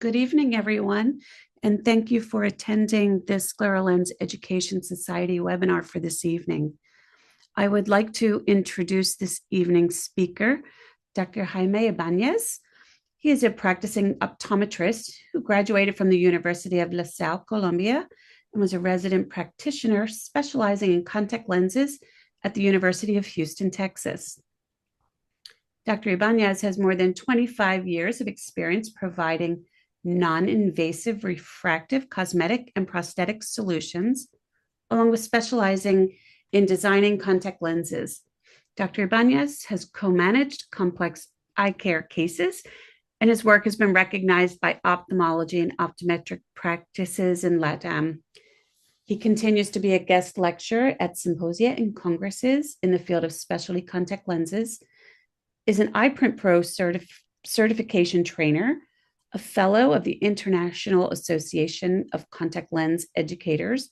Good evening, everyone, and thank you for attending the ScleroLens Education Society webinar for this evening. I would like to introduce this evening's speaker, Dr. Jaime Ibanez. He is a practicing optometrist who graduated from the University of La Salle, Colombia, and was a resident practitioner specializing in contact lenses at the University of Houston, Texas. Dr. Ibanez has more than 25 years of experience providing non-invasive refractive cosmetic and prosthetic solutions, along with specializing in designing contact lenses. Dr. Ibanez has co-managed complex eye care cases, and his work has been recognized by ophthalmology and optometric practices in LATAM. He continues to be a guest lecturer at symposia and congresses in the field of specialty contact lenses, is an iPrint Pro certification trainer, a fellow of the International Association of Contact Lens Educators,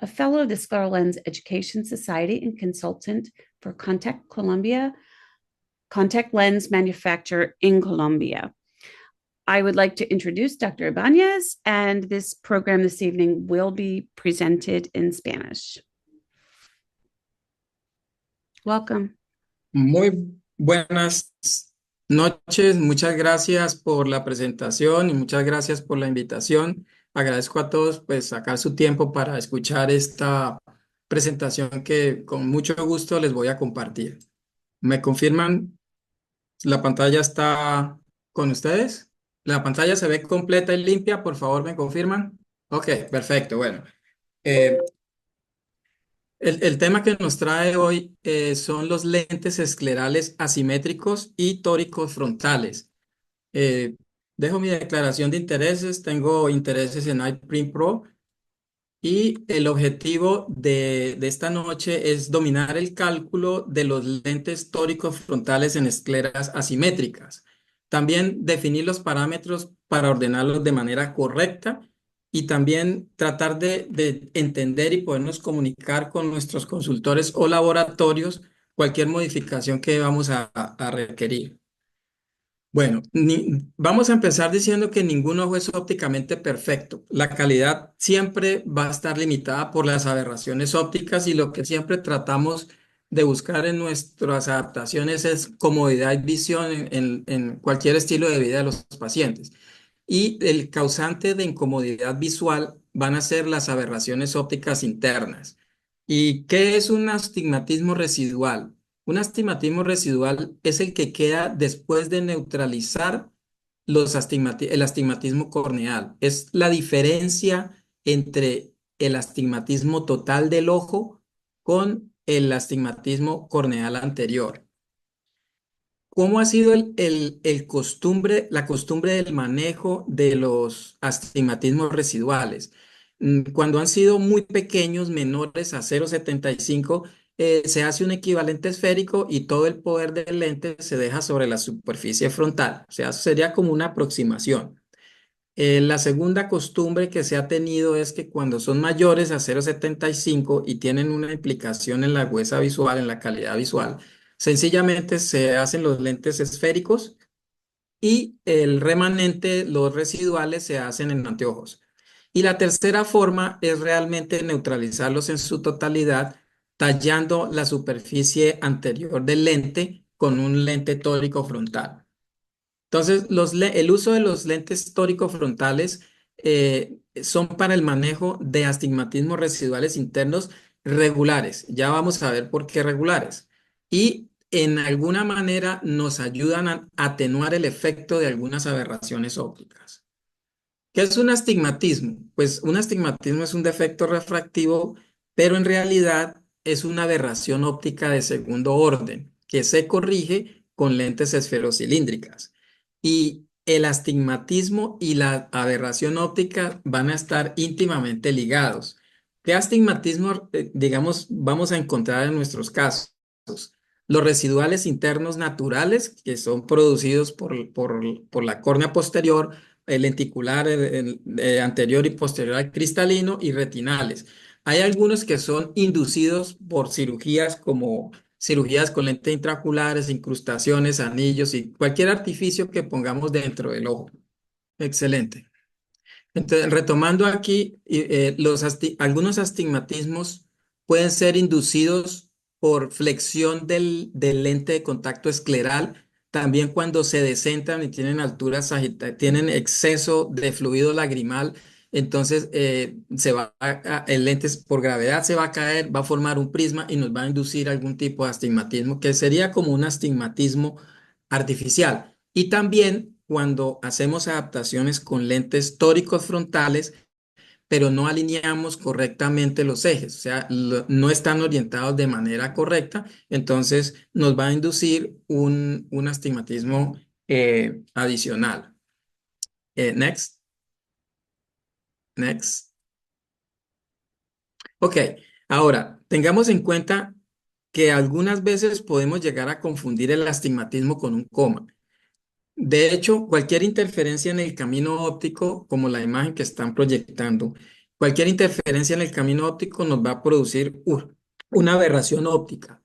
a fellow of the ScleroLens Education Society, and consultant for Contact Lens manufacturer in Colombia. I would like to introduce Dr. Ibanez, and this program this evening will be presented in Spanish. Welcome. Muy buenas noches, muchas gracias por la presentación y muchas gracias por la invitación. Agradezco a todos pues sacar su tiempo para escuchar esta presentación que con mucho gusto les voy a compartir. ¿Me confirman? ¿La pantalla está con ustedes? ¿La pantalla se ve completa y limpia? Por favor, ¿me confirman? Ok, perfecto. Bueno, el tema que nos trae hoy son los lentes esclerales asimétricos y tóricos frontales. Eh, Dejo mi declaración de intereses. Tengo intereses en iPrint Pro y el objetivo de esta noche es dominar el cálculo de los lentes tóricos frontales en escleras asimétricas. También definir los parámetros para ordenarlos de manera correcta y también tratar de entender y podernos comunicar con nuestros consultores o laboratorios cualquier modificación que vamos a requerir. Bueno, vamos a empezar diciendo que ningún ojo es ópticamente perfecto. La calidad siempre va a estar limitada por las aberraciones ópticas y lo que siempre tratamos de buscar en nuestras adaptaciones es comodidad y visión en cualquier estilo de vida de los pacientes. Y el causante de incomodidad visual van a ser las aberraciones ópticas internas. ¿Y qué es un astigmatismo residual? Un astigmatismo residual es el que queda después de neutralizar el astigmatismo corneal. Es la diferencia entre el astigmatismo total del ojo con el astigmatismo corneal anterior. ¿Cómo ha sido la costumbre del manejo de los astigmatismos residuales? Cuando han sido muy pequeños, menores a 0,75, se hace un equivalente esférico y todo el poder del lente se deja sobre la superficie frontal. O sea, eso sería como una aproximación. La segunda costumbre que se ha tenido es que cuando son mayores a 0,75 y tienen una implicación en la agudeza visual, en la calidad visual, sencillamente se hacen los lentes esféricos y el remanente, los residuales, se hacen en anteojos. Y la tercera forma es realmente neutralizarlos en su totalidad, tallando la superficie anterior del lente con un lente tórico frontal. Entonces, el uso de los lentes tórico-frontales son para el manejo de astigmatismos residuales internos regulares. Ya vamos a ver por qué regulares. Y en alguna manera nos ayudan a atenuar el efecto de algunas aberraciones ópticas. ¿Qué es un astigmatismo? Pues un astigmatismo es un defecto refractivo, pero en realidad es una aberración óptica de segundo orden que se corrige con lentes esferocilíndricas. Y el astigmatismo y la aberración óptica van a estar íntimamente ligados. ¿Qué astigmatismo, digamos, vamos a encontrar en nuestros casos? Los residuales internos naturales que son producidos por la córnea posterior, el lenticular anterior y posterior al cristalino y retinales. Hay algunos que son inducidos por cirugías como cirugías con lentes intraoculares, incrustaciones, anillos y cualquier artificio que pongamos dentro del ojo. excelente. Entonces, retomando aquí, algunos astigmatismos pueden ser inducidos por flexión del lente de contacto escleral, también cuando se descentran y tienen alturas tienen exceso de fluido lagrimal, entonces el lente por gravedad se va a caer, va a formar un prisma y nos va a inducir algún tipo de astigmatismo, que sería como un astigmatismo artificial. Y también cuando hacemos adaptaciones con lentes tóricos frontales, pero no alineamos correctamente los ejes, o sea, no están orientados de manera correcta, entonces nos va a inducir un astigmatismo adicional. Next, next. Ok, ahora tengamos en cuenta que algunas veces podemos llegar a confundir el astigmatismo con un coma. De hecho, cualquier interferencia en el camino óptico, como la imagen que están proyectando, cualquier interferencia en el camino óptico nos va a producir una aberración óptica.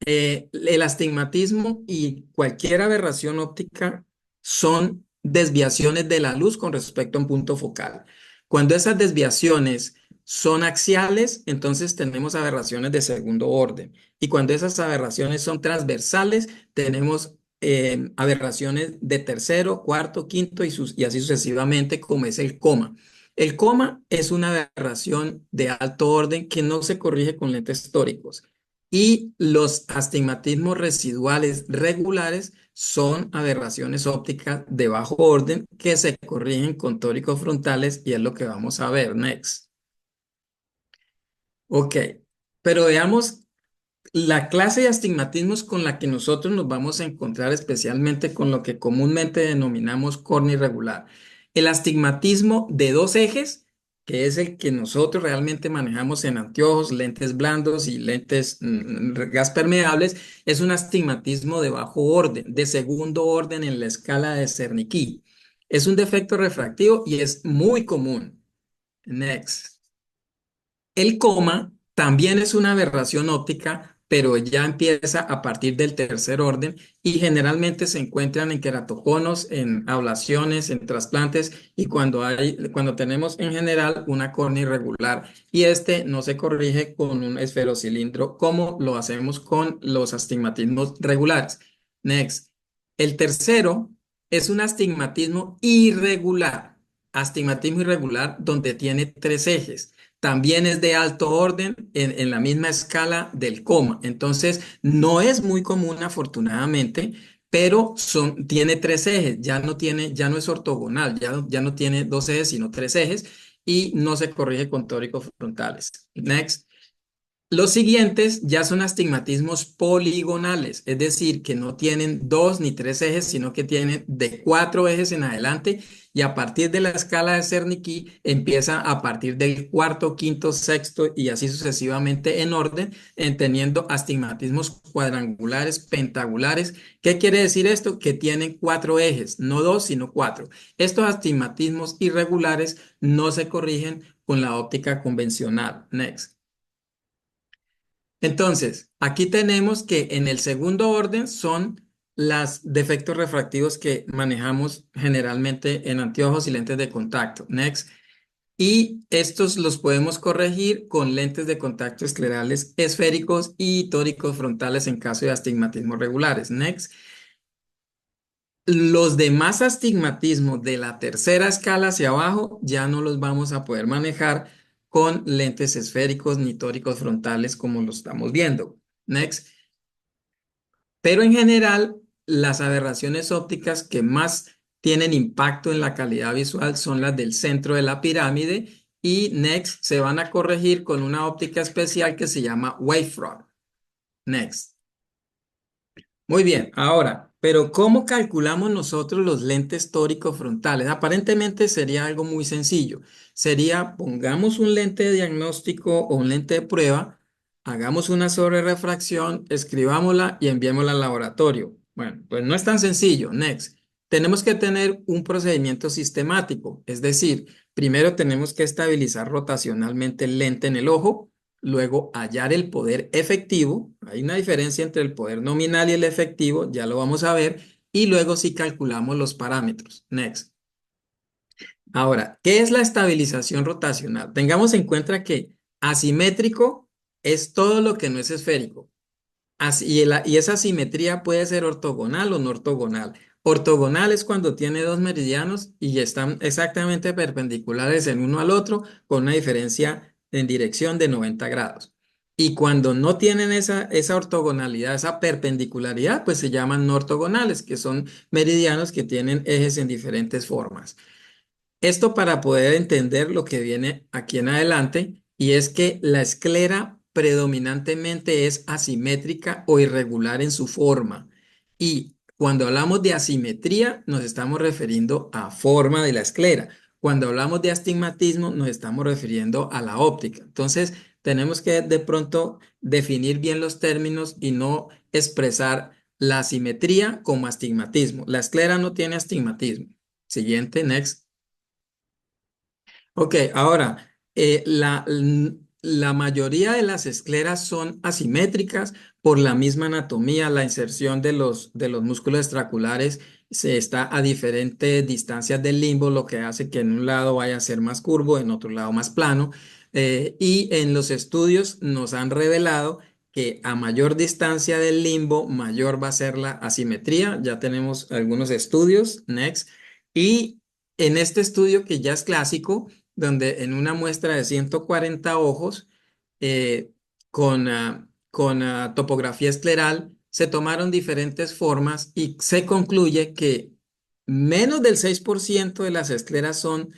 El astigmatismo y cualquier aberración óptica son desviaciones de la luz con respecto a un punto focal. Cuando esas desviaciones son axiales, entonces tenemos aberraciones de segundo orden. Y cuando esas aberraciones son transversales, tenemos aberraciones de tercero, cuarto, quinto y así sucesivamente, como es el coma. El coma es una aberración de alto orden que no se corrige con lentes tóricos. Y los astigmatismos residuales regulares son aberraciones ópticas de bajo orden que se corrigen con tóricos frontales y es lo que vamos a ver next. Ok, pero veamos la clase de astigmatismos con la que nosotros nos vamos a encontrar, especialmente con lo que comúnmente denominamos córnea irregular. El astigmatismo de dos ejes, que es el que nosotros realmente manejamos en anteojos, lentes blandos y lentes gas permeables, es un astigmatismo de bajo orden, de segundo orden en la escala de Cernicki. Es un defecto refractivo y es muy común. Next. El coma también es una aberración óptica, pero ya empieza a partir del tercer orden y generalmente se encuentran en queratoconos, en ablaciones, en trasplantes y cuando tenemos en general una córnea irregular y este no se corrige con un esferocilindro como lo hacemos con los astigmatismos regulares. Next. El tercero es un astigmatismo irregular. Astigmatismo irregular donde tiene tres ejes también es de alto orden en la misma escala del coma. Entonces, no es muy común, afortunadamente, pero tiene tres ejes, ya no es ortogonal, ya no tiene dos ejes, sino tres ejes, y no se corrige con tóricos frontales. Next. Los siguientes ya son astigmatismos poligonales, es decir, que no tienen dos ni tres ejes, sino que tienen de cuatro ejes en adelante y a partir de la escala de Cernicki empieza a partir del cuarto, quinto, sexto y así sucesivamente en orden, teniendo astigmatismos cuadrangulares, pentagulares. ¿Qué quiere decir esto? Que tienen cuatro ejes, no dos, sino cuatro. Estos astigmatismos irregulares no se corrigen con la óptica convencional. Next. Entonces, aquí tenemos que en el segundo orden son los defectos refractivos que manejamos generalmente en anteojos y lentes de contacto. Next. Y estos los podemos corregir con lentes de contacto esclerales esféricos y tóricos frontales en caso de astigmatismos regulares. Next. Los demás astigmatismos de la tercera escala hacia abajo ya no los vamos a poder manejar con lentes esféricos ni tóricos frontales como lo estamos viendo. Next. Pero en general, las aberraciones ópticas que más tienen impacto en la calidad visual son las del centro de la pirámide y next se van a corregir con una óptica especial que se llama wavefront. Next. Muy bien, ahora, pero ¿cómo calculamos nosotros los lentes tóricos frontales? Aparentemente sería algo muy sencillo. Sería, pongamos un lente de diagnóstico o un lente de prueba, hagamos una sobrerefracción, escribámosla y enviémosla al laboratorio. Bueno, pues no es tan sencillo. Next. Tenemos que tener un procedimiento sistemático, es decir, primero tenemos que estabilizar rotacionalmente el lente en el ojo. Luego, hallar el poder efectivo. Hay una diferencia entre el poder nominal y el efectivo, ya lo vamos a ver. Y luego sí calculamos los parámetros. Next. Ahora, ¿qué es la estabilización rotacional? Tengamos en cuenta que asimétrico es todo lo que no es esférico. Y esa simetría puede ser ortogonal o no ortogonal. Ortogonal es cuando tiene dos meridianos y están exactamente perpendiculares el uno al otro con una diferencia en dirección de 90 grados. Y cuando no tienen esa ortogonalidad, esa perpendicularidad, pues se llaman no ortogonales, que son meridianos que tienen ejes en diferentes formas. Esto para poder entender lo que viene aquí en adelante, y es que la esclera predominantemente es asimétrica o irregular en su forma. Y cuando hablamos de asimetría, nos estamos refiriendo a forma de la esclera. Cuando hablamos de astigmatismo, nos estamos refiriendo a la óptica. Entonces, tenemos que de pronto definir bien los términos y no expresar la asimetría como astigmatismo. La esclera no tiene astigmatismo. Siguiente, next. Ok, ahora, la mayoría de las escleras son asimétricas por la misma anatomía. La inserción de los músculos extraculares se está a diferentes distancias del limbo, lo que hace que en un lado vaya a ser más curvo, en otro lado más plano. Y en los estudios nos han revelado que a mayor distancia del limbo, mayor va a ser la asimetría. Ya tenemos algunos estudios, next. Y en este estudio que ya es clásico, donde en una muestra de 140 ojos eh, con topografía escleral se tomaron diferentes formas y se concluye que menos del 6% de las escleras son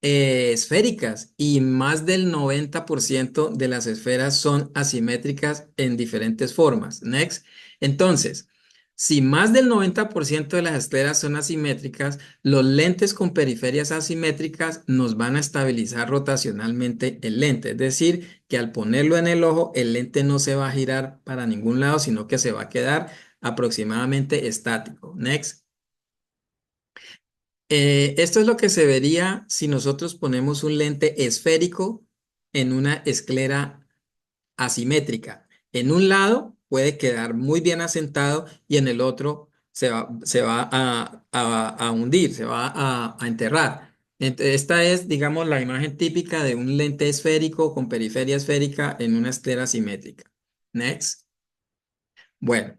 esféricas y más del 90% de las esferas son asimétricas en diferentes formas. Next. Entonces, si más del 90% de las esferas son asimétricas, los lentes con periferias asimétricas nos van a estabilizar rotacionalmente el lente. Es decir, que al ponerlo en el ojo, el lente no se va a girar para ningún lado, sino que se va a quedar aproximadamente estático. Next. Esto es lo que se vería si nosotros ponemos un lente esférico en una esclera asimétrica. En un lado puede quedar muy bien asentado y en el otro se va a hundir, se va a enterrar. Esta es, digamos, la imagen típica de un lente esférico con periferia esférica en una esclera asimétrica. Next. Bueno.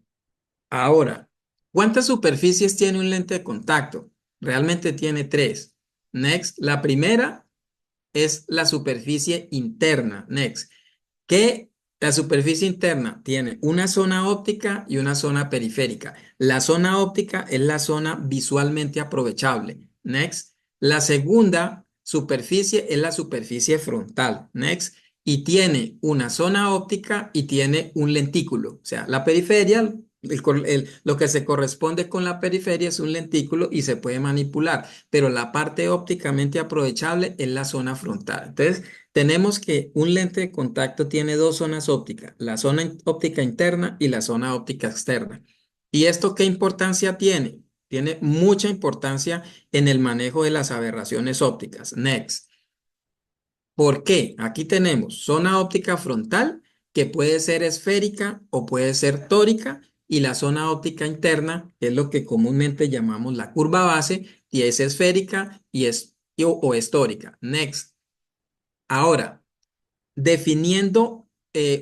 Ahora, ¿cuántas superficies tiene un lente de contacto? Realmente tiene tres. Next, la primera es la superficie interna. Next, que la superficie interna tiene una zona óptica y una zona periférica. La zona óptica es la zona visualmente aprovechable. Next, la segunda superficie es la superficie frontal. Next, y tiene una zona óptica y tiene un lentículo. O sea, la periferia, lo que se corresponde con la periferia es un lentículo y se puede manipular, pero la parte ópticamente aprovechable es la zona frontal. Entonces, tenemos que un lente de contacto tiene dos zonas ópticas, la zona óptica interna y la zona óptica externa. ¿Y esto qué importancia tiene? Tiene mucha importancia en el manejo de las aberraciones ópticas. Next. ¿Por qué? Aquí tenemos zona óptica frontal, que puede ser esférica o puede ser tórica, y la zona óptica interna, que es lo que comúnmente llamamos la curva base, y es esférica o es tórica. Next. Ahora, definiendo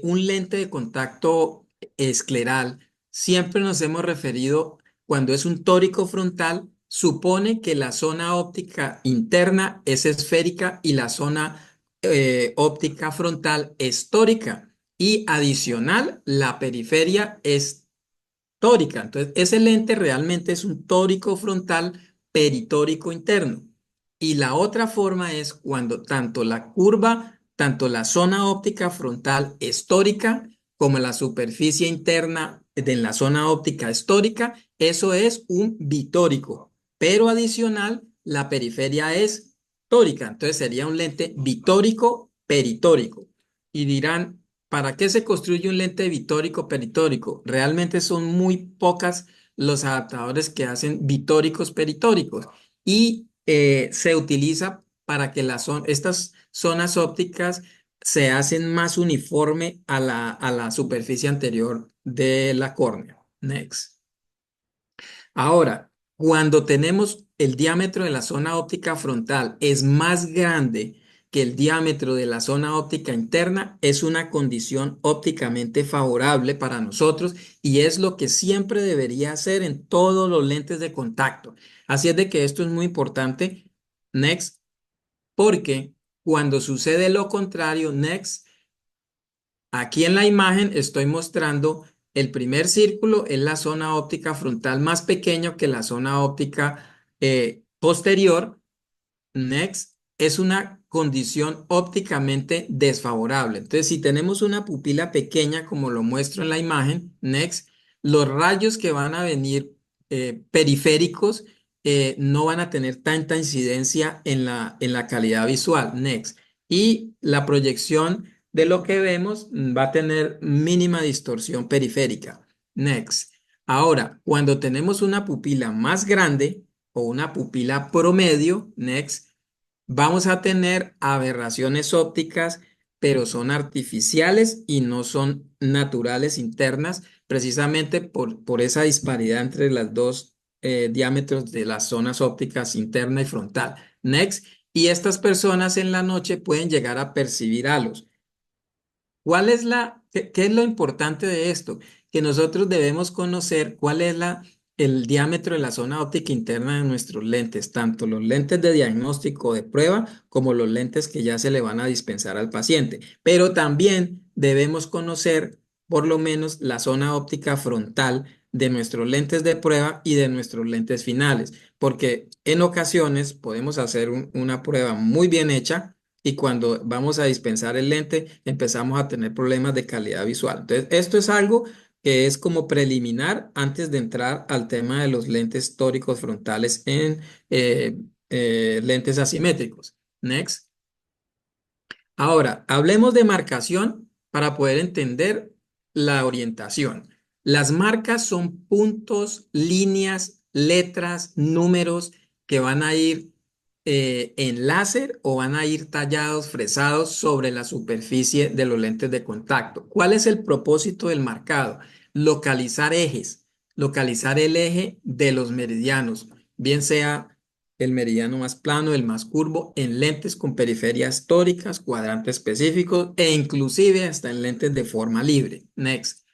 un lente de contacto escleral, siempre nos hemos referido, cuando es un tórico frontal, supone que la zona óptica interna es esférica y la zona óptica frontal es tórica. Y adicional, la periferia es tórica. Entonces, ese lente realmente es un tórico frontal peritórico interno. Y la otra forma es cuando tanto la zona óptica frontal es tórica como la superficie interna de la zona óptica es tórica, eso es un bitórico. Pero adicional, la periferia es tórica. Entonces sería un lente bitórico peritórico. Y dirán, ¿para qué se construye un lente bitórico peritórico? Realmente son muy pocas los adaptadores que hacen bitóricos peritóricos y se utiliza para que estas zonas ópticas se hacen más uniforme a la superficie anterior de la córnea. Next. Ahora, cuando tenemos el diámetro de la zona óptica frontal es más grande que el diámetro de la zona óptica interna, es una condición ópticamente favorable para nosotros y es lo que siempre debería hacer en todos los lentes de contacto. Así es de que esto es muy importante, next, porque cuando sucede lo contrario, next, aquí en la imagen estoy mostrando el primer círculo es la zona óptica frontal más pequeño que la zona óptica posterior. Next es una condición ópticamente desfavorable. Entonces, si tenemos una pupila pequeña, como lo muestro en la imagen, next, los rayos que van a venir periféricos no van a tener tanta incidencia en la calidad visual. Next. Y la proyección de lo que vemos va a tener mínima distorsión periférica. Next. Ahora, cuando tenemos una pupila más grande o una pupila promedio, next, vamos a tener aberraciones ópticas, pero son artificiales y no son naturales internas, precisamente por esa disparidad entre las dos diámetros de las zonas ópticas interna y frontal. Next. Y estas personas en la noche pueden llegar a percibir halos. ¿Qué es lo importante de esto? Que nosotros debemos conocer cuál es el diámetro de la zona óptica interna de nuestros lentes, tanto los lentes de diagnóstico de prueba como los lentes que ya se le van a dispensar al paciente. Pero también debemos conocer por lo menos la zona óptica frontal de nuestros lentes de prueba y de nuestros lentes finales, porque en ocasiones podemos hacer una prueba muy bien hecha y cuando vamos a dispensar el lente empezamos a tener problemas de calidad visual. Entonces, esto es algo que es como preliminar antes de entrar al tema de los lentes tóricos frontales en lentes asimétricos. Next. Ahora, hablemos de marcación para poder entender la orientación. Las marcas son puntos, líneas, letras, números que van a ir en láser o van a ir tallados, fresados sobre la superficie de los lentes de contacto. ¿Cuál es el propósito del marcado? Localizar ejes, localizar el eje de los meridianos, bien sea el meridiano más plano, el más curvo, en lentes con periferias tóricas, cuadrantes específicos e inclusive hasta en lentes de forma libre. Next.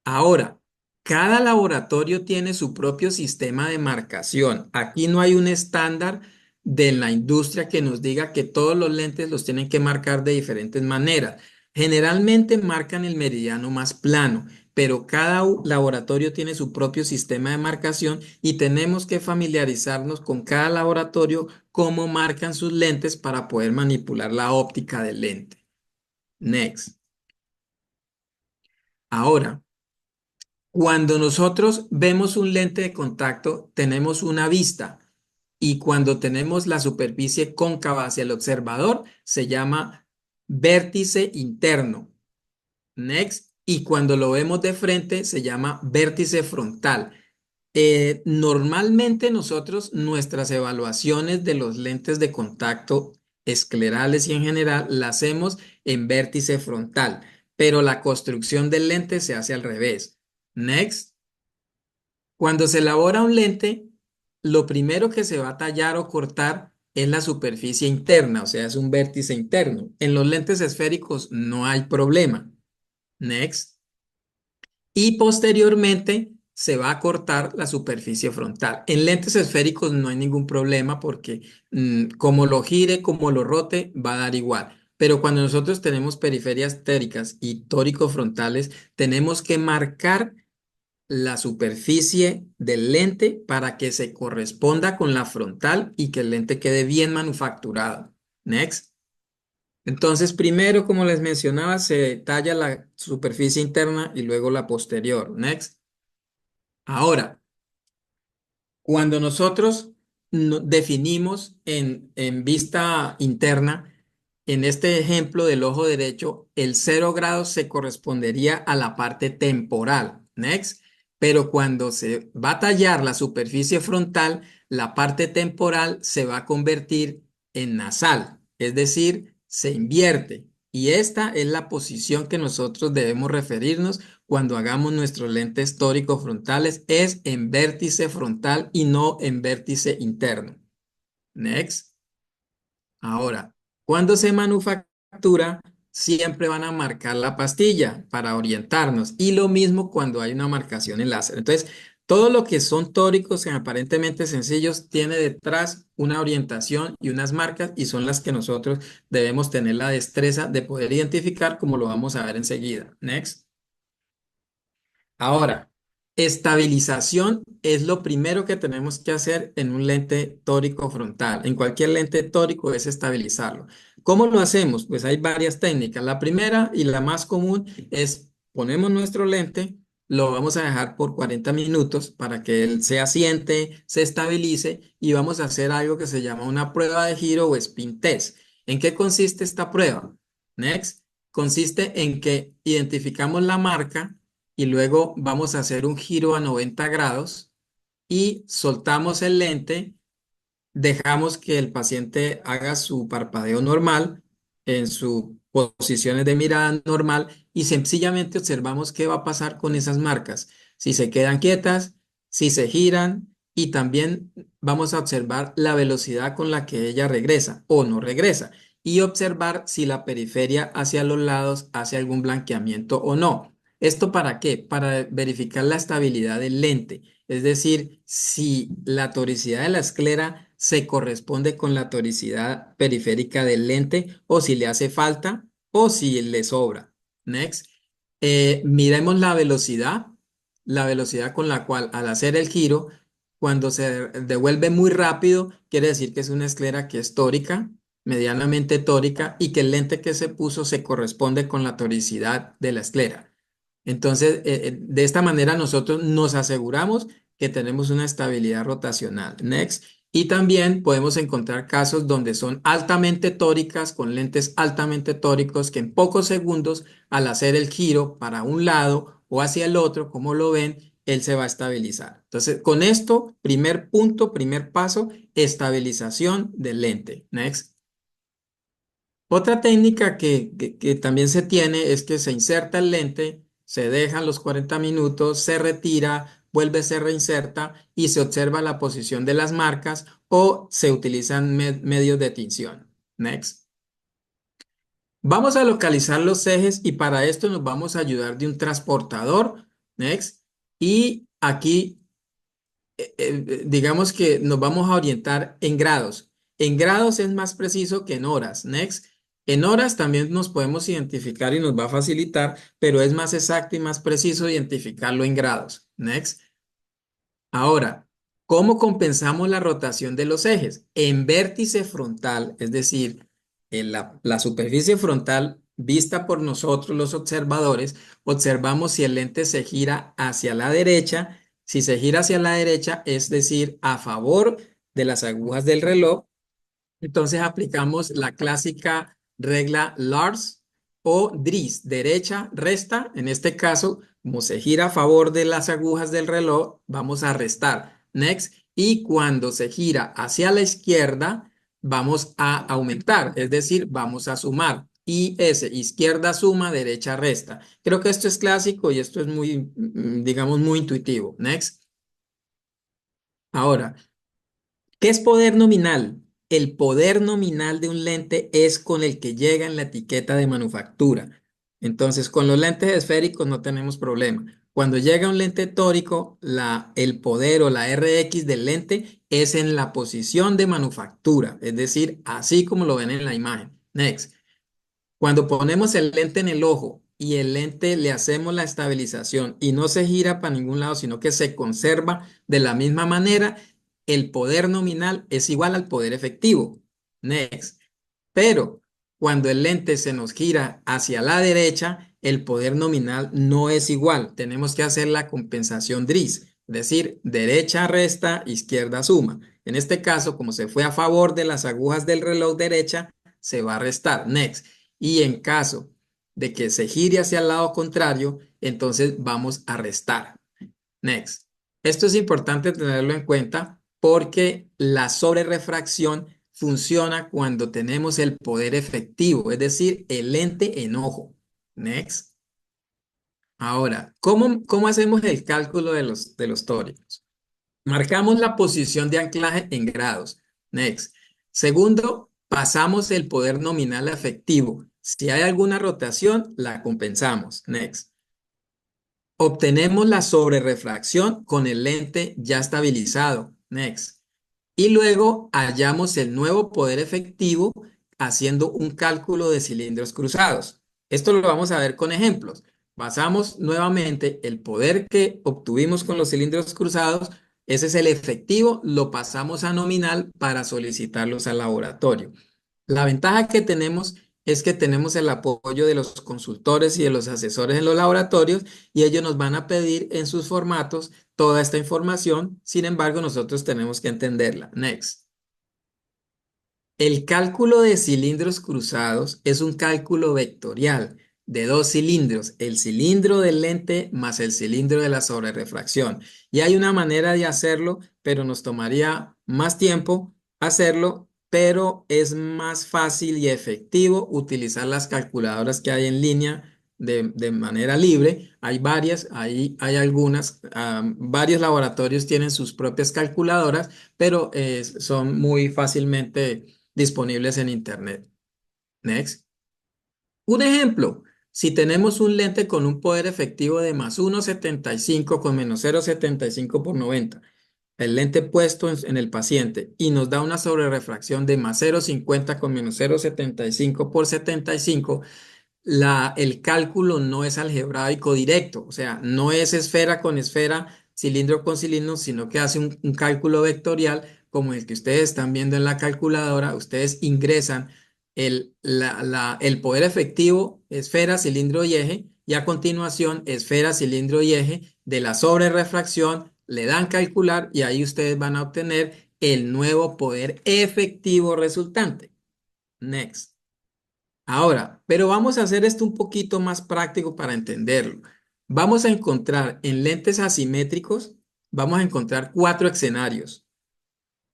Ahora, cada laboratorio tiene su propio sistema de marcación. Aquí no hay un estándar de la industria que nos diga que todos los lentes los tienen que marcar de diferentes maneras. Generalmente marcan el meridiano más plano, pero cada laboratorio tiene su propio sistema de marcación y tenemos que familiarizarnos con cada laboratorio cómo marcan sus lentes para poder manipular la óptica del lente. Next. Ahora, cuando nosotros vemos un lente de contacto, tenemos una vista y cuando tenemos la superficie cóncava hacia el observador, se llama vértice interno. Next. Y cuando lo vemos de frente, se llama vértice frontal. Normalmente nosotros nuestras evaluaciones de los lentes de contacto esclerales y en general las hacemos en vértice frontal, pero la construcción del lente se hace al revés. Next. Cuando se elabora un lente, lo primero que se va a tallar o cortar es la superficie interna, o sea, es un vértice interno. En los lentes esféricos no hay problema. Next. Y posteriormente se va a cortar la superficie frontal. En lentes esféricos no hay ningún problema porque como lo gire, como lo rote, va a dar igual. Pero cuando nosotros tenemos periferias téricas y tóricos frontales, tenemos que marcar la superficie del lente para que se corresponda con la frontal y que el lente quede bien manufacturado. Next. Entonces, primero, como les mencionaba, se talla la superficie interna y luego la posterior. Next. Ahora, cuando nosotros definimos en vista interna, en este ejemplo del ojo derecho, el 0 grados se correspondería a la parte temporal. Next. Pero cuando se va a tallar la superficie frontal, la parte temporal se va a convertir en nasal, es decir, se invierte. Y esta es la posición que nosotros debemos referirnos cuando hagamos nuestros lentes tóricos frontales, es en vértice frontal y no en vértice interno. Next. Ahora, cuando se manufactura, siempre van a marcar la pastilla para orientarnos. Y lo mismo cuando hay una marcación en láser. Entonces, todo lo que son tóricos, que aparentemente sencillos, tiene detrás una orientación y unas marcas y son las que nosotros debemos tener la destreza de poder identificar, como lo vamos a ver enseguida. Next. Ahora, estabilización es lo primero que tenemos que hacer en un lente tórico frontal. En cualquier lente tórico es estabilizarlo. ¿Cómo lo hacemos? Pues hay varias técnicas. La primera y la más común es ponemos nuestro lente, lo vamos a dejar por 40 minutos para que él se asiente, se estabilice y vamos a hacer algo que se llama una prueba de giro o spin test. ¿En qué consiste esta prueba? Next. Consiste en que identificamos la marca y luego vamos a hacer un giro a 90 grados y soltamos el lente, dejamos que el paciente haga su parpadeo normal en sus posiciones de mirada normal y sencillamente observamos qué va a pasar con esas marcas, si se quedan quietas, si se giran y también vamos a observar la velocidad con la que ella regresa o no regresa y observar si la periferia hacia los lados hace algún blanqueamiento o no. ¿Esto para qué? Para verificar la estabilidad del lente. Es decir, si la toricidad de la esclera se corresponde con la toricidad periférica del lente o si le hace falta o si le sobra. Next. Miremos la velocidad con la cual al hacer el giro, cuando se devuelve muy rápido, quiere decir que es una esclera que es tórica, medianamente tórica y que el lente que se puso se corresponde con la toricidad de la esclera. Entonces, de esta manera nosotros nos aseguramos que tenemos una estabilidad rotacional. Next. Y también podemos encontrar casos donde son altamente tóricas, con lentes altamente tóricos, que en pocos segundos, al hacer el giro para un lado o hacia el otro, como lo ven, él se va a estabilizar. Entonces, con esto, primer punto, primer paso, estabilización del lente. Next. Otra técnica que también se tiene es que se inserta el lente, se dejan los 40 minutos, se retira, vuelve, se reinserta y se observa la posición de las marcas o se utilizan medios de tinción. Next. Vamos a localizar los ejes y para esto nos vamos a ayudar de un transportador. Next. Y aquí digamos que nos vamos a orientar en grados. En grados es más preciso que en horas. Next. En horas también nos podemos identificar y nos va a facilitar, pero es más exacto y más preciso identificarlo en grados. Next. Ahora, ¿cómo compensamos la rotación de los ejes? En vértice frontal, es decir, en la superficie frontal vista por nosotros los observadores, observamos si el lente se gira hacia la derecha. Si se gira hacia la derecha, es decir, a favor de las agujas del reloj, entonces aplicamos la clásica regla Lars o Dries, derecha resta. En este caso, como se gira a favor de las agujas del reloj, vamos a restar. Next. Y cuando se gira hacia la izquierda, vamos a aumentar, es decir, vamos a sumar. IS, izquierda suma, derecha resta. Creo que esto es clásico y esto es muy, digamos, muy intuitivo. Next. Ahora, ¿qué es poder nominal? El poder nominal de un lente es con el que llega en la etiqueta de manufactura. Entonces, con los lentes esféricos no tenemos problema. Cuando llega un lente tórico, el poder o la RX del lente es en la posición de manufactura, es decir, así como lo ven en la imagen. Next. Cuando ponemos el lente en el ojo y el lente le hacemos la estabilización y no se gira para ningún lado, sino que se conserva de la misma manera, el poder nominal es igual al poder efectivo. Next. Pero cuando el lente se nos gira hacia la derecha, el poder nominal no es igual. Tenemos que hacer la compensación Dries, es decir, derecha resta, izquierda suma. En este caso, como se fue a favor de las agujas del reloj derecha, se va a restar. Next. Y en caso de que se gire hacia el lado contrario, entonces vamos a restar. Next. Esto es importante tenerlo en cuenta porque la sobrerefracción funciona cuando tenemos el poder efectivo, es decir, el lente en ojo. Next. Ahora, ¿cómo hacemos el cálculo de los tóricos? Marcamos la posición de anclaje en grados. Next. Segundo, pasamos el poder nominal a efectivo. Si hay alguna rotación, la compensamos. Next. Obtenemos la sobrerefracción con el lente ya estabilizado. Next. Y luego hallamos el nuevo poder efectivo haciendo un cálculo de cilindros cruzados. Esto lo vamos a ver con ejemplos. Basamos nuevamente el poder que obtuvimos con los cilindros cruzados, ese es el efectivo, lo pasamos a nominal para solicitarlos al laboratorio. La ventaja que tenemos es que tenemos el apoyo de los consultores y de los asesores en los laboratorios y ellos nos van a pedir en sus formatos toda esta información. Sin embargo, nosotros tenemos que entenderla. Next. El cálculo de cilindros cruzados es un cálculo vectorial de dos cilindros, el cilindro del lente más el cilindro de la sobrerefracción. Y hay una manera de hacerlo, pero nos tomaría más tiempo hacerlo, pero es más fácil y efectivo utilizar las calculadoras que hay en línea de manera libre. Hay varias, hay algunas, varios laboratorios tienen sus propias calculadoras, pero son muy fácilmente disponibles en Internet. Next. Un ejemplo, si tenemos un lente con un poder efectivo de más 1,75 con menos 0,75 por 90, el lente puesto en el paciente y nos da una sobrerefracción de más 0,50 con menos 0,75 por 75, el cálculo no es algebraico directo, o sea, no es esfera con esfera, cilindro con cilindro, sino que hace un cálculo vectorial como el que ustedes están viendo en la calculadora. Ustedes ingresan el poder efectivo, esfera, cilindro y eje, y a continuación, esfera, cilindro y eje de la sobrerefracción, le dan calcular y ahí ustedes van a obtener el nuevo poder efectivo resultante. Next. Ahora, pero vamos a hacer esto un poquito más práctico para entenderlo. Vamos a encontrar en lentes asimétricos, vamos a encontrar cuatro escenarios.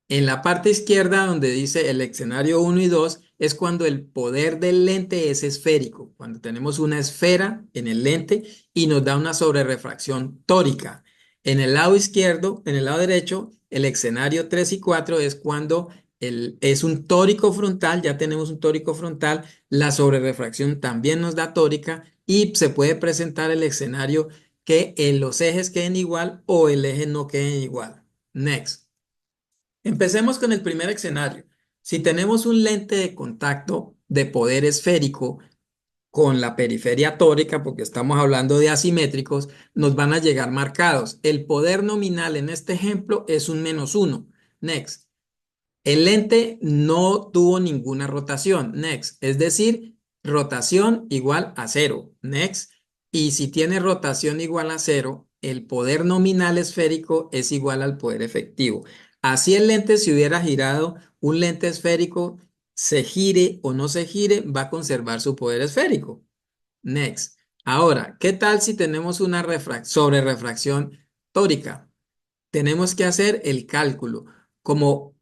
En la parte izquierda, donde dice el escenario 1 y 2, es cuando el poder del lente es esférico, cuando tenemos una esfera en el lente y nos da una sobrerefracción tórica. En el lado izquierdo, en el lado derecho, el escenario 3 y 4 es cuando es un tórico frontal, ya tenemos un tórico frontal, la sobrerefracción también nos da tórica y se puede presentar el escenario que los ejes queden igual o el eje no quede igual. Next. Empecemos con el primer escenario. Si tenemos un lente de contacto de poder esférico con la periferia tórica, porque estamos hablando de asimétricos, nos van a llegar marcados. El poder nominal en este ejemplo es un -1. Next. El lente no tuvo ninguna rotación. Next. Es decir, rotación igual a 0. Next. Y si tiene rotación igual a 0, el poder nominal esférico es igual al poder efectivo. Así el lente, si hubiera girado, un lente esférico, se gire o no se gire, va a conservar su poder esférico. Next. Ahora, ¿qué tal si tenemos una sobrerefracción tórica? Tenemos que hacer el cálculo. Como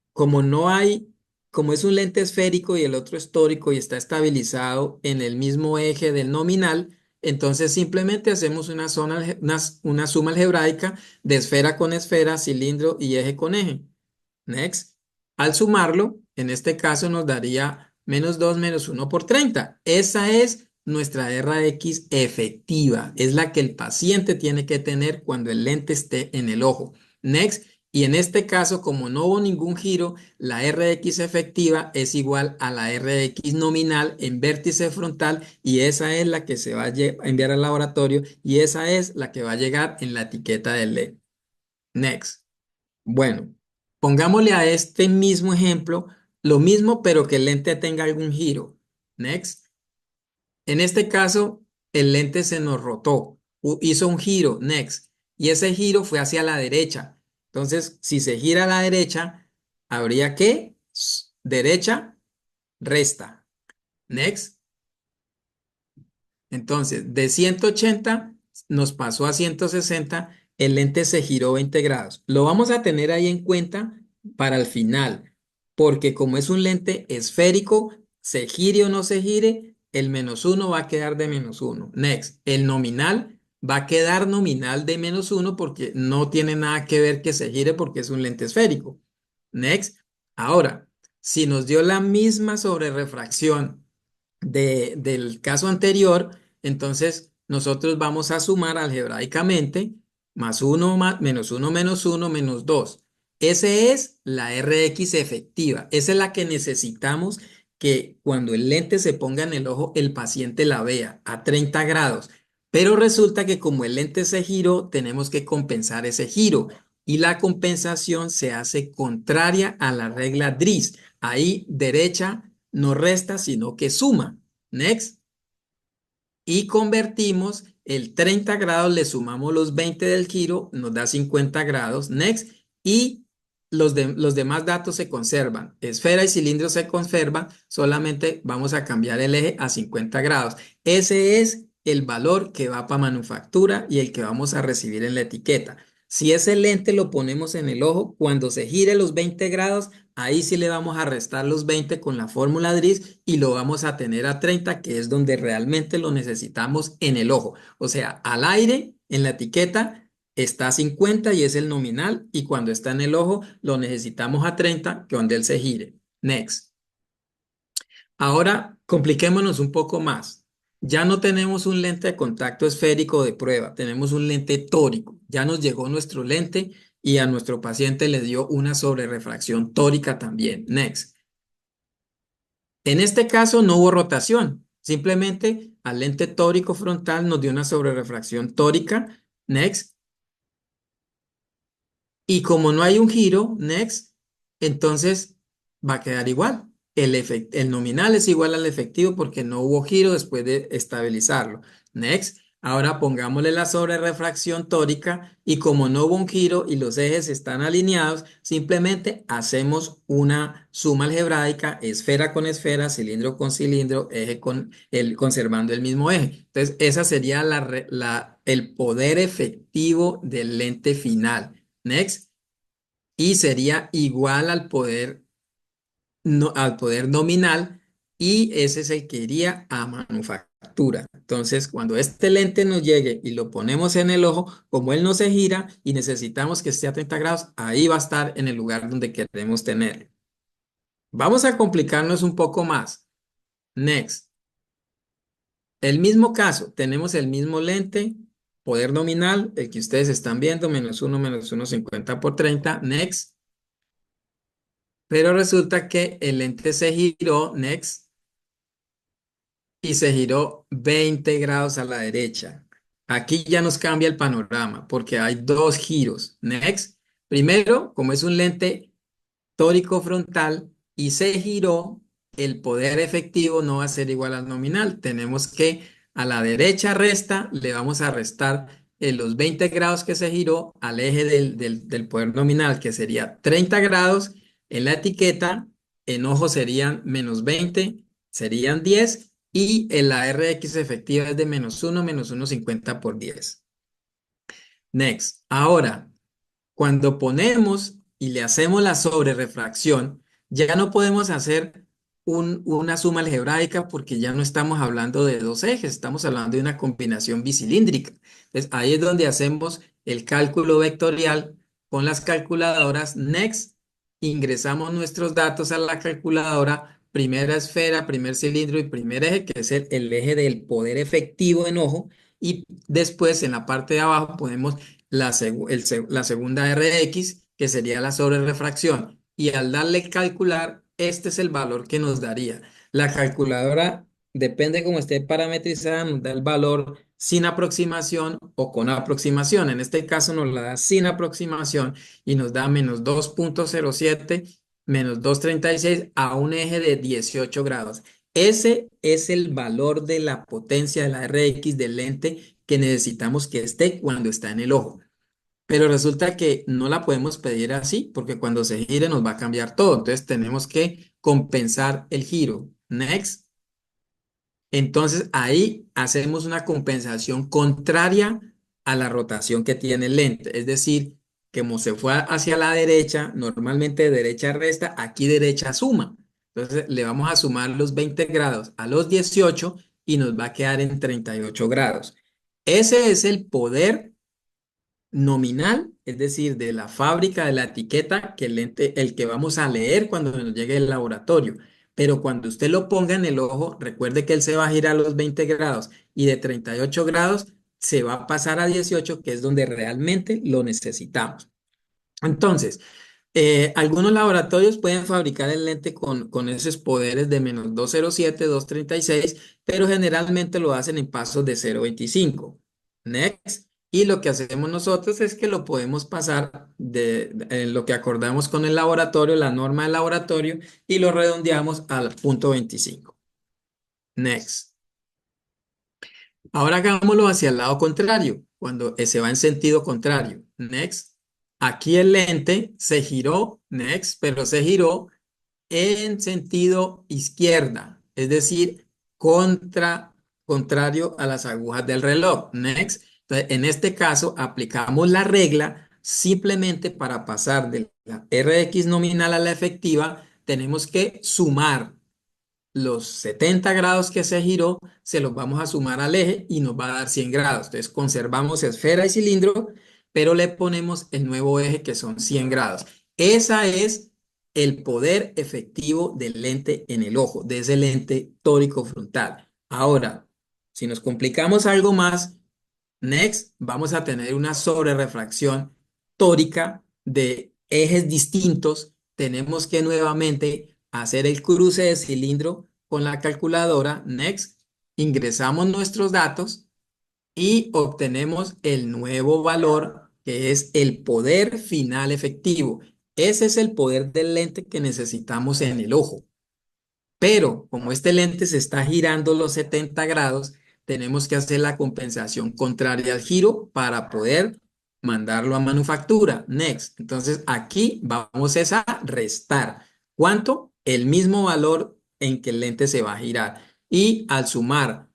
no hay, como es un lente esférico y el otro es tórico y está estabilizado en el mismo eje del nominal, entonces simplemente hacemos una suma algebraica de esfera con esfera, cilindro y eje con eje. Next. Al sumarlo, en este caso nos daría -2 menos 1 por 30. Esa es nuestra RX efectiva. Es la que el paciente tiene que tener cuando el lente esté en el ojo. Next. Y en este caso, como no hubo ningún giro, la RX efectiva es igual a la RX nominal en vértice frontal y esa es la que se va a enviar al laboratorio y esa es la que va a llegar en la etiqueta del LED. Next. Bueno, pongámosle a este mismo ejemplo lo mismo, pero que el lente tenga algún giro. Next. En este caso, el lente se nos rotó, hizo un giro. Next. Y ese giro fue hacia la derecha. Entonces, si se gira a la derecha, habría que derecha, resta. Next. Entonces, de 180 nos pasó a 160, el lente se giró 20 grados. Lo vamos a tener ahí en cuenta para el final. porque como es un lente esférico, se gire o no se gire, el -1 va a quedar de -1. Next, el nominal va a quedar nominal de -1 porque no tiene nada que ver que se gire porque es un lente esférico. Next, ahora, si nos dio la misma sobrerrefracción del caso anterior, entonces nosotros vamos a sumar algebraicamente +1 -1 -1 -2. Esa es la RX efectiva. Esa es la que necesitamos que cuando el lente se ponga en el ojo, el paciente la vea a 30 grados. Pero resulta que como el lente se giró, tenemos que compensar ese giro. Y la compensación se hace contraria a la regla DRIS. Ahí derecha no resta, sino que suma. Next. Y convertimos el 30 grados, le sumamos los 20 del giro, nos da 50 grados. Next. Y los demás datos se conservan. Esfera y cilindro se conservan, solamente vamos a cambiar el eje a 50 grados. Ese es el valor que va para manufactura y el que vamos a recibir en la etiqueta. Si ese lente lo ponemos en el ojo, cuando se gire los 20 grados, ahí sí le vamos a restar los 20 con la fórmula DRIS y lo vamos a tener a 30, que es donde realmente lo necesitamos en el ojo. O sea, al aire, en la etiqueta, está a 50 y es el nominal, y cuando está en el ojo, lo necesitamos a 30, que donde él se gire. Next. Ahora, compliquémonos un poco más. Ya no tenemos un lente de contacto esférico de prueba, tenemos un lente tórico. Ya nos llegó nuestro lente y a nuestro paciente le dio una sobrerrefracción tórica también. Next. En este caso no hubo rotación, simplemente al lente tórico frontal nos dio una sobrerrefracción tórica. Next. Y como no hay un giro, next, entonces va a quedar igual. El nominal es igual al efectivo porque no hubo giro después de estabilizarlo. Next. Ahora pongámosle la sobrerrefracción tórica y como no hubo un giro y los ejes están alineados, simplemente hacemos una suma algebraica, esfera con esfera, cilindro con cilindro, eje con conservando el mismo eje. Entonces, esa sería el poder efectivo del lente final. Next. Y sería igual al poder, al poder nominal y ese es el que iría a manufactura. Entonces, cuando este lente nos llegue y lo ponemos en el ojo, como él no se gira y necesitamos que esté a 30 grados, ahí va a estar en el lugar donde queremos tenerlo. Vamos a complicarnos un poco más. Next. El mismo caso, tenemos el mismo lente, poder nominal, el que ustedes están viendo, -1 -1 50 por 30. Next. Pero resulta que el lente se giró, next, y se giró 20 grados a la derecha. Aquí ya nos cambia el panorama porque hay dos giros. Next. Primero, como es un lente tórico frontal y se giró, el poder efectivo no va a ser igual al nominal. Tenemos que a la derecha resta, le vamos a restar los 20 grados que se giró al eje del poder nominal, que sería 30 grados. En la etiqueta, en ojo serían -20, serían 10, y en la RX efectiva es de -1, -1 50 por 10. Next. Ahora, cuando ponemos y le hacemos la sobrerrefracción, ya no podemos hacer una suma algebraica porque ya no estamos hablando de dos ejes, estamos hablando de una combinación bicilíndrica. Entonces, ahí es donde hacemos el cálculo vectorial con las calculadoras. Next, ingresamos nuestros datos a la calculadora, primera esfera, primer cilindro y primer eje, que es el eje del poder efectivo en ojo, y después en la parte de abajo ponemos la segunda RX, que sería la sobrerrefracción. Y al darle calcular, este es el valor que nos daría. La calculadora, depende cómo esté parametrizada, nos da el valor sin aproximación o con aproximación. En este caso nos la da sin aproximación y nos da -2.07, -2.36 a un eje de 18 grados. Ese es el valor de la potencia de la RX del lente que necesitamos que esté cuando está en el ojo. Pero resulta que no la podemos pedir así porque cuando se gire nos va a cambiar todo. Entonces tenemos que compensar el giro. Next. Entonces ahí hacemos una compensación contraria a la rotación que tiene el lente. Es decir, como se fue hacia la derecha, normalmente derecha resta, aquí derecha suma. Entonces le vamos a sumar los 20 grados a los 18 y nos va a quedar en 38 grados. Ese es el poder nominal, es decir, de la fábrica de la etiqueta que el lente, el que vamos a leer cuando nos llegue el laboratorio. Pero cuando usted lo ponga en el ojo, recuerde que él se va a girar a los 20 grados y de 38 grados se va a pasar a 18, que es donde realmente lo necesitamos. Entonces, algunos laboratorios pueden fabricar el lente con esos poderes de menos 207, 236, pero generalmente lo hacen en pasos de 0,25. Next. Y lo que hacemos nosotros es que lo podemos pasar de lo que acordamos con el laboratorio, la norma del laboratorio, y lo redondeamos al punto 25. Next. Ahora hagámoslo hacia el lado contrario, cuando se va en sentido contrario. Next. Aquí el lente se giró, next, pero se giró en sentido izquierda, es decir, contrario a las agujas del reloj. Next. Entonces, en este caso, aplicamos la regla simplemente para pasar de la Rx nominal a la efectiva, tenemos que sumar los 70 grados que se giró, se los vamos a sumar al eje y nos va a dar 100 grados. Entonces conservamos esfera y cilindro, pero le ponemos el nuevo eje que son 100 grados. Esa es el poder efectivo del lente en el ojo, de ese lente tórico frontal. Ahora, si nos complicamos algo más, next, vamos a tener una sobrerefracción tórica de ejes distintos. Tenemos que nuevamente hacer el cruce de cilindro con la calculadora. Next, ingresamos nuestros datos y obtenemos el nuevo valor que es el poder final efectivo. Ese es el poder del lente que necesitamos en el ojo. Pero como este lente se está girando los 70 grados, tenemos que hacer la compensación contraria al giro para poder mandarlo a manufactura. Next. Entonces aquí vamos es a restar. ¿Cuánto? El mismo valor en que el lente se va a girar. Y al sumar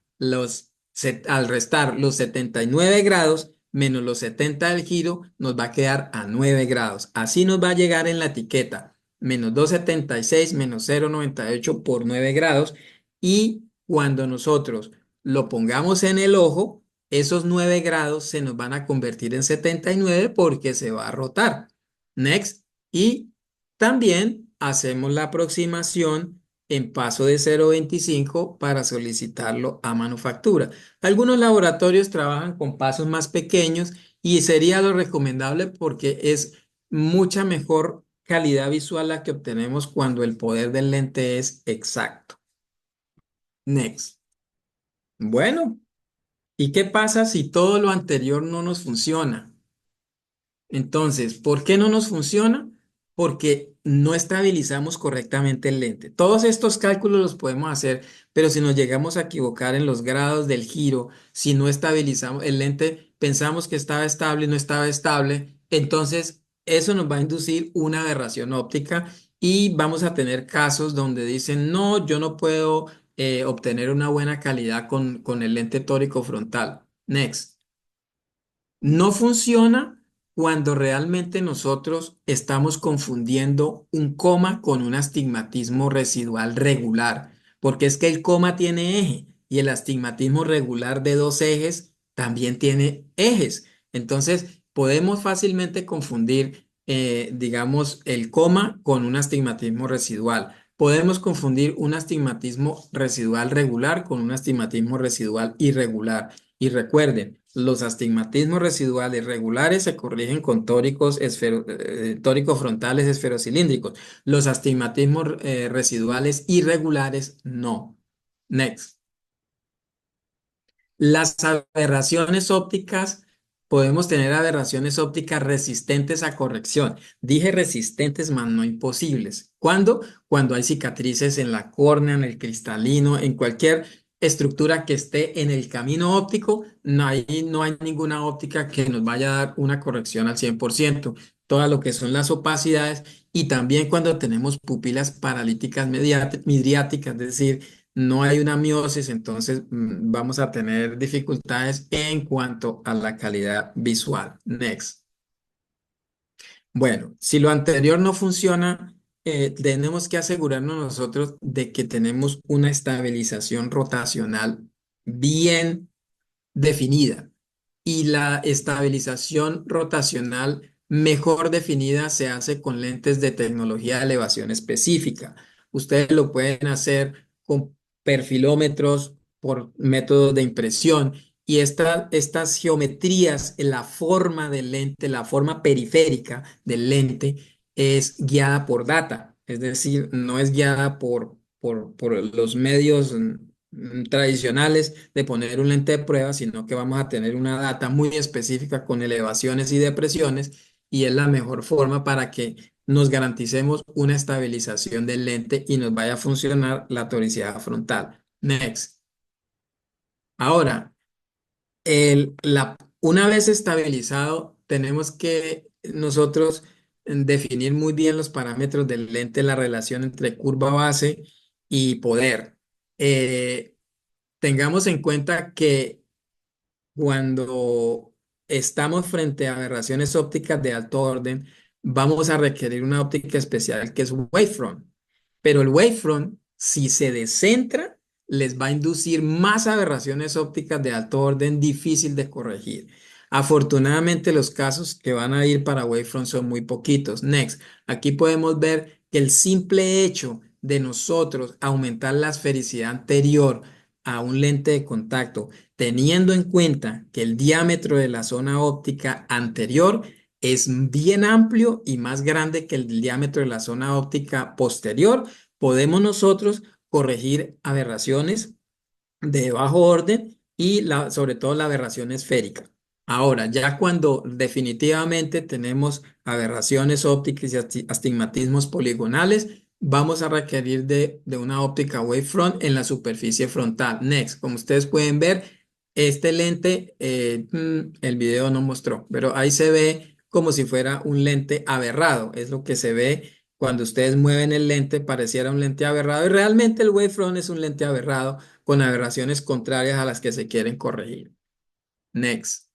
al restar los 79 grados menos los 70 del giro, nos va a quedar a 9 grados. Así nos va a llegar en la etiqueta menos 276 menos 0,98 por 9 grados. Y cuando nosotros lo pongamos en el ojo, esos 9 grados se nos van a convertir en 79 porque se va a rotar. Next. Y también hacemos la aproximación en paso de 0,25 para solicitarlo a manufactura. Algunos laboratorios trabajan con pasos más pequeños y sería lo recomendable porque es mucha mejor calidad visual la que obtenemos cuando el poder del lente es exacto. Next. Bueno, ¿y qué pasa si todo lo anterior no nos funciona? Entonces, ¿por qué no nos funciona? Porque no estabilizamos correctamente el lente. Todos estos cálculos los podemos hacer, pero si nos llegamos a equivocar en los grados del giro, si no estabilizamos el lente, pensamos que estaba estable y no estaba estable, entonces eso nos va a inducir una aberración óptica y vamos a tener casos donde dicen, no, yo no puedo obtener una buena calidad con el lente tórico frontal. Next. No funciona cuando realmente nosotros estamos confundiendo un coma con un astigmatismo residual regular, porque es que el coma tiene eje y el astigmatismo regular de dos ejes también tiene ejes. Entonces, podemos fácilmente confundir, digamos, el coma con un astigmatismo residual. Podemos confundir un astigmatismo residual regular con un astigmatismo residual irregular. Y recuerden, los astigmatismos residuales regulares se corrigen con tóricos frontales esferocilíndricos. Los astigmatismos residuales irregulares no. Next. Las aberraciones ópticas, podemos tener aberraciones ópticas resistentes a corrección. Dije resistentes, mas no imposibles. ¿Cuándo? Cuando hay cicatrices en la córnea, en el cristalino, en cualquier estructura que esté en el camino óptico, no hay ninguna óptica que nos vaya a dar una corrección al 100%. Todo lo que son las opacidades y también cuando tenemos pupilas paralíticas midriáticas, es decir, no hay una miosis, entonces vamos a tener dificultades en cuanto a la calidad visual. Next. Bueno, si lo anterior no funciona, tenemos que asegurarnos nosotros de que tenemos una estabilización rotacional bien definida. Y la estabilización rotacional mejor definida se hace con lentes de tecnología de elevación específica. Ustedes lo pueden hacer con perfilómetros por métodos de impresión y estas geometrías en la forma del lente, la forma periférica del lente es guiada por data, es decir, no es guiada por los medios tradicionales de poner un lente de prueba, sino que vamos a tener una data muy específica con elevaciones y depresiones y es la mejor forma para que nos garanticemos una estabilización del lente y nos vaya a funcionar la toricidad frontal. Next. Ahora, una vez estabilizado, tenemos que nosotros definir muy bien los parámetros del lente, la relación entre curva base y poder. Eh, Tengamos en cuenta que cuando estamos frente a aberraciones ópticas de alto orden, vamos a requerir una óptica especial que es wavefront. Pero el wavefront, si se descentra, les va a inducir más aberraciones ópticas de alto orden difícil de corregir. Afortunadamente, los casos que van a ir para wavefront son muy poquitos. Next, aquí podemos ver que el simple hecho de nosotros aumentar la esfericidad anterior a un lente de contacto teniendo en cuenta que el diámetro de la zona óptica anterior es bien amplio y más grande que el diámetro de la zona óptica posterior, podemos nosotros corregir aberraciones de bajo orden y sobre todo la aberración esférica. Ahora, ya cuando definitivamente tenemos aberraciones ópticas y astigmatismos poligonales, vamos a requerir de una óptica wavefront en la superficie frontal. Next, como ustedes pueden ver, este lente, el video no mostró, pero ahí se ve como si fuera un lente aberrado. Es lo que se ve cuando ustedes mueven el lente, pareciera un lente aberrado y realmente el wavefront es un lente aberrado con aberraciones contrarias a las que se quieren corregir. Next.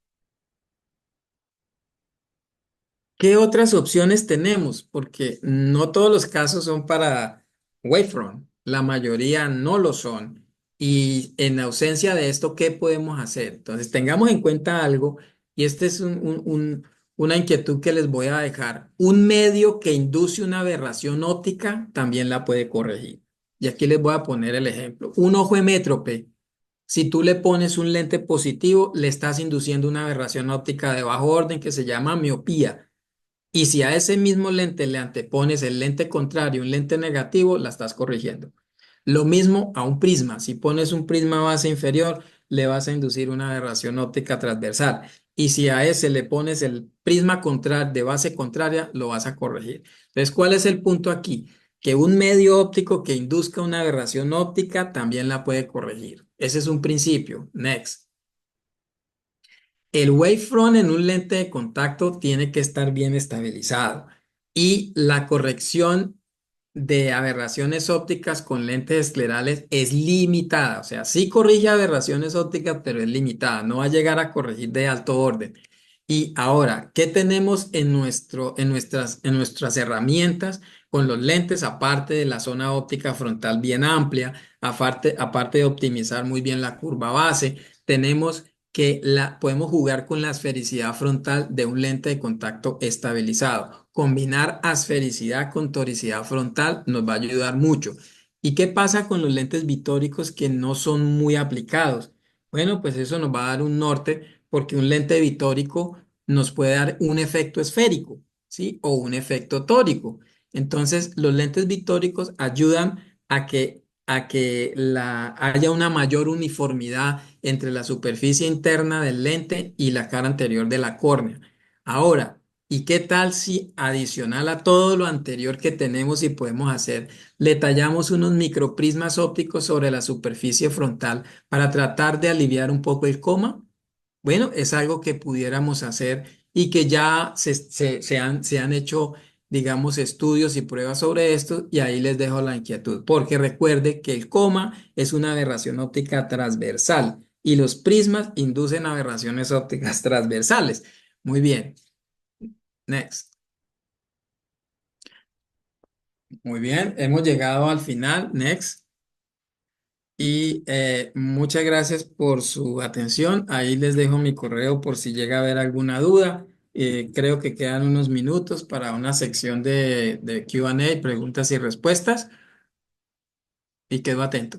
¿Qué otras opciones tenemos? Porque no todos los casos son para wavefront, la mayoría no lo son. Y en ausencia de esto, ¿qué podemos hacer? Entonces, tengamos en cuenta algo, y este es una inquietud que les voy a dejar. Un medio que induce una aberración óptica también la puede corregir. Y aquí les voy a poner el ejemplo. Un ojo hemétrope. Si tú le pones un lente positivo, le estás induciendo una aberración óptica de bajo orden que se llama miopía. Y si a ese mismo lente le antepones el lente contrario, un lente negativo, la estás corrigiendo. Lo mismo a un prisma. Si pones un prisma base inferior, le vas a inducir una aberración óptica transversal. Y si a ese le pones el prisma de base contraria, lo vas a corregir. Entonces, ¿cuál es el punto aquí? Que un medio óptico que induzca una aberración óptica también la puede corregir. Ese es un principio. Next. El wavefront en un lente de contacto tiene que estar bien estabilizado y la corrección de aberraciones ópticas con lentes esclerales es limitada. O sea, sí corrige aberraciones ópticas, pero es limitada. No va a llegar a corregir de alto orden. Y ahora, ¿qué tenemos en nuestras herramientas con los lentes, aparte de la zona óptica frontal bien amplia, aparte de optimizar muy bien la curva base? Tenemos que podemos jugar con la esfericidad frontal de un lente de contacto estabilizado. Combinar asfericidad con toricidad frontal nos va a ayudar mucho. ¿Y qué pasa con los lentes vitóricos que no son muy aplicados? Bueno, pues eso nos va a dar un norte porque un lente vitórico nos puede dar un efecto esférico, ¿sí? O un efecto tórico. Entonces, los lentes vitóricos ayudan a que haya una mayor uniformidad entre la superficie interna del lente y la cara anterior de la córnea. Ahora, ¿y qué tal si adicional a todo lo anterior que tenemos y podemos hacer, le tallamos unos microprismas ópticos sobre la superficie frontal para tratar de aliviar un poco el coma? Bueno, es algo que pudiéramos hacer y que ya se han hecho, digamos, estudios y pruebas sobre esto y ahí les dejo la inquietud, porque recuerde que el coma es una aberración óptica transversal y los prismas inducen aberraciones ópticas transversales. Muy bien, next. Muy bien, hemos llegado al final. Next. Y muchas gracias por su atención. Ahí les dejo mi correo por si llega a haber alguna duda. Creo que quedan unos minutos para una sección de Q&A, preguntas y respuestas. Y quedo atento.